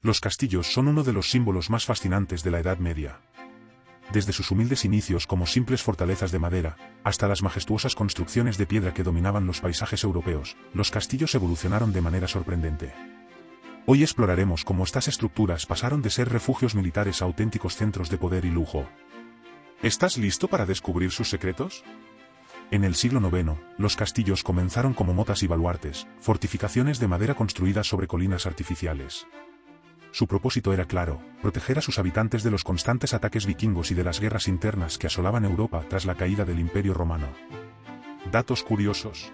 Los castillos son uno de los símbolos más fascinantes de la Edad Media. Desde sus humildes inicios como simples fortalezas de madera, hasta las majestuosas construcciones de piedra que dominaban los paisajes europeos, los castillos evolucionaron de manera sorprendente. Hoy exploraremos cómo estas estructuras pasaron de ser refugios militares a auténticos centros de poder y lujo. ¿Estás listo para descubrir sus secretos? En el siglo IX, los castillos comenzaron como motas y baluartes, fortificaciones de madera construidas sobre colinas artificiales. Su propósito era claro: proteger a sus habitantes de los constantes ataques vikingos y de las guerras internas que asolaban Europa tras la caída del Imperio Romano. Datos curiosos.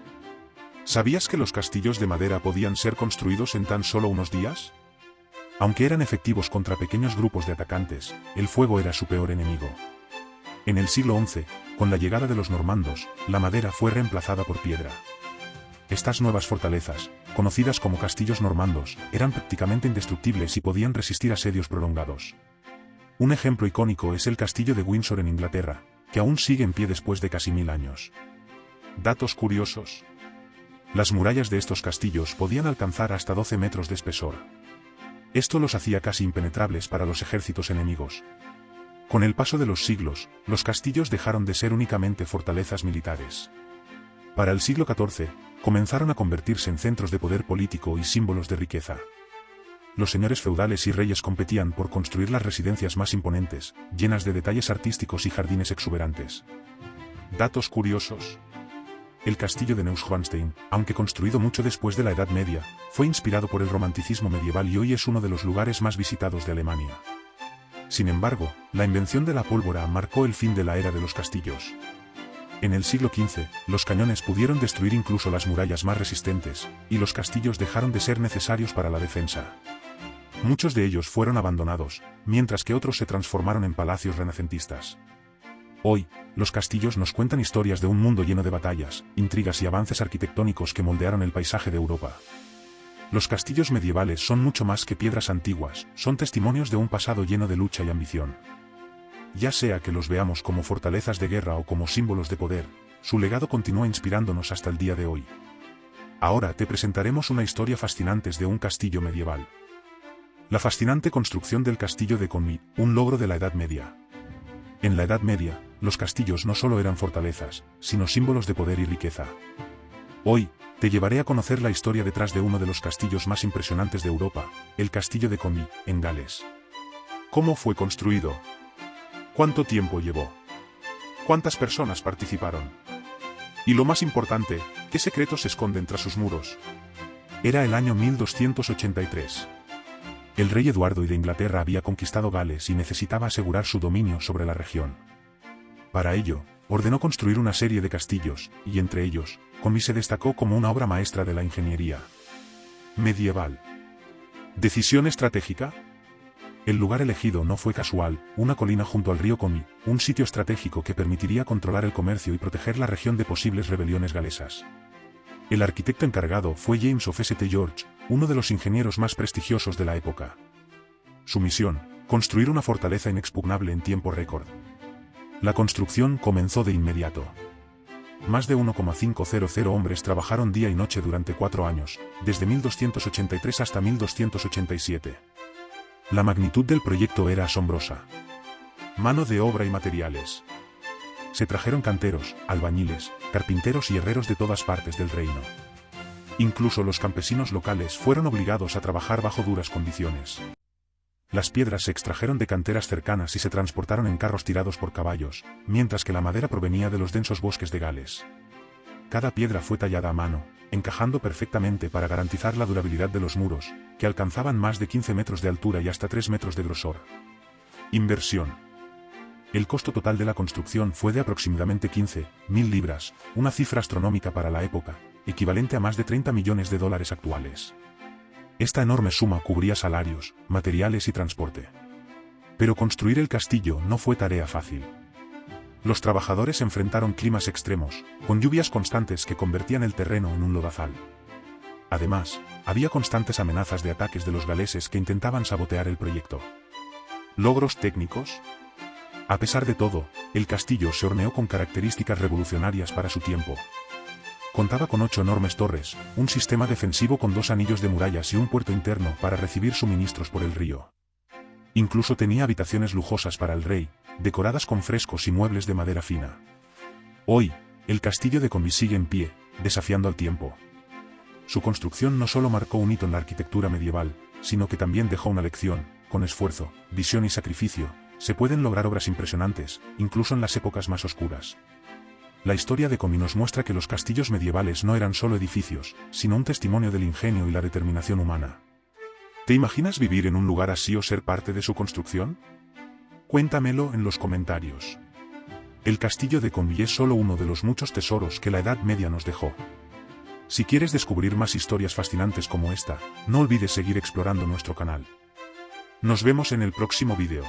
¿Sabías que los castillos de madera podían ser construidos en tan solo unos días? Aunque eran efectivos contra pequeños grupos de atacantes, el fuego era su peor enemigo. En el siglo XI, con la llegada de los normandos, la madera fue reemplazada por piedra. Estas nuevas fortalezas, conocidas como castillos normandos, eran prácticamente indestructibles y podían resistir asedios prolongados. Un ejemplo icónico es el castillo de Windsor en Inglaterra, que aún sigue en pie después de casi 1000 años. Datos curiosos. Las murallas de estos castillos podían alcanzar hasta 12 metros de espesor. Esto los hacía casi impenetrables para los ejércitos enemigos. Con el paso de los siglos, los castillos dejaron de ser únicamente fortalezas militares. Para el siglo XIV, comenzaron a convertirse en centros de poder político y símbolos de riqueza. Los señores feudales y reyes competían por construir las residencias más imponentes, llenas de detalles artísticos y jardines exuberantes. Datos curiosos. El castillo de Neuschwanstein, aunque construido mucho después de la Edad Media, fue inspirado por el romanticismo medieval y hoy es uno de los lugares más visitados de Alemania. Sin embargo, la invención de la pólvora marcó el fin de la era de los castillos. En el siglo XV, los cañones pudieron destruir incluso las murallas más resistentes, y los castillos dejaron de ser necesarios para la defensa. Muchos de ellos fueron abandonados, mientras que otros se transformaron en palacios renacentistas. Hoy, los castillos nos cuentan historias de un mundo lleno de batallas, intrigas y avances arquitectónicos que moldearon el paisaje de Europa. Los castillos medievales son mucho más que piedras antiguas, son testimonios de un pasado lleno de lucha y ambición. Ya sea que los veamos como fortalezas de guerra o como símbolos de poder, su legado continúa inspirándonos hasta el día de hoy. Ahora te presentaremos una historia fascinante de un castillo medieval. La fascinante construcción del castillo de Commy, un logro de la Edad Media. En la Edad Media, los castillos no solo eran fortalezas, sino símbolos de poder y riqueza. Hoy, te llevaré a conocer la historia detrás de uno de los castillos más impresionantes de Europa, el castillo de Commy, en Gales. ¿Cómo fue construido? ¿Cuánto tiempo llevó? ¿Cuántas personas participaron? Y lo más importante, ¿qué secretos se esconden tras sus muros? Era el año 1283. El rey Eduardo I de Inglaterra había conquistado Gales y necesitaba asegurar su dominio sobre la región. Para ello, ordenó construir una serie de castillos, y entre ellos, Commy se destacó como una obra maestra de la ingeniería medieval. ¿Decisión estratégica? El lugar elegido no fue casual: una colina junto al río Commy, un sitio estratégico que permitiría controlar el comercio y proteger la región de posibles rebeliones galesas. El arquitecto encargado fue James of St. George, uno de los ingenieros más prestigiosos de la época. Su misión: construir una fortaleza inexpugnable en tiempo récord. La construcción comenzó de inmediato. Más de 1,500 hombres trabajaron día y noche durante 4 años, desde 1283 hasta 1287. La magnitud del proyecto era asombrosa. Mano de obra y materiales. Se trajeron canteros, albañiles, carpinteros y herreros de todas partes del reino. Incluso los campesinos locales fueron obligados a trabajar bajo duras condiciones. Las piedras se extrajeron de canteras cercanas y se transportaron en carros tirados por caballos, mientras que la madera provenía de los densos bosques de Gales. Cada piedra fue tallada a mano, encajando perfectamente para garantizar la durabilidad de los muros, que alcanzaban más de 15 metros de altura y hasta 3 metros de grosor. Inversión. El costo total de la construcción fue de aproximadamente 15.000 libras, una cifra astronómica para la época, equivalente a más de 30 millones de dólares actuales. Esta enorme suma cubría salarios, materiales y transporte. Pero construir el castillo no fue tarea fácil. Los trabajadores enfrentaron climas extremos, con lluvias constantes que convertían el terreno en un lodazal. Además, había constantes amenazas de ataques de los galeses que intentaban sabotear el proyecto. ¿Logros técnicos? A pesar de todo, el castillo se horneó con características revolucionarias para su tiempo. Contaba con 8 enormes torres, un sistema defensivo con 2 anillos de murallas y un puerto interno para recibir suministros por el río. Incluso tenía habitaciones lujosas para el rey, decoradas con frescos y muebles de madera fina. Hoy, el castillo de Comby sigue en pie, desafiando al tiempo. Su construcción no solo marcó un hito en la arquitectura medieval, sino que también dejó una lección: con esfuerzo, visión y sacrificio, se pueden lograr obras impresionantes, incluso en las épocas más oscuras. La historia de Comby nos muestra que los castillos medievales no eran solo edificios, sino un testimonio del ingenio y la determinación humana. ¿Te imaginas vivir en un lugar así o ser parte de su construcción? Cuéntamelo en los comentarios. El castillo de Comby es solo uno de los muchos tesoros que la Edad Media nos dejó. Si quieres descubrir más historias fascinantes como esta, no olvides seguir explorando nuestro canal. Nos vemos en el próximo vídeo.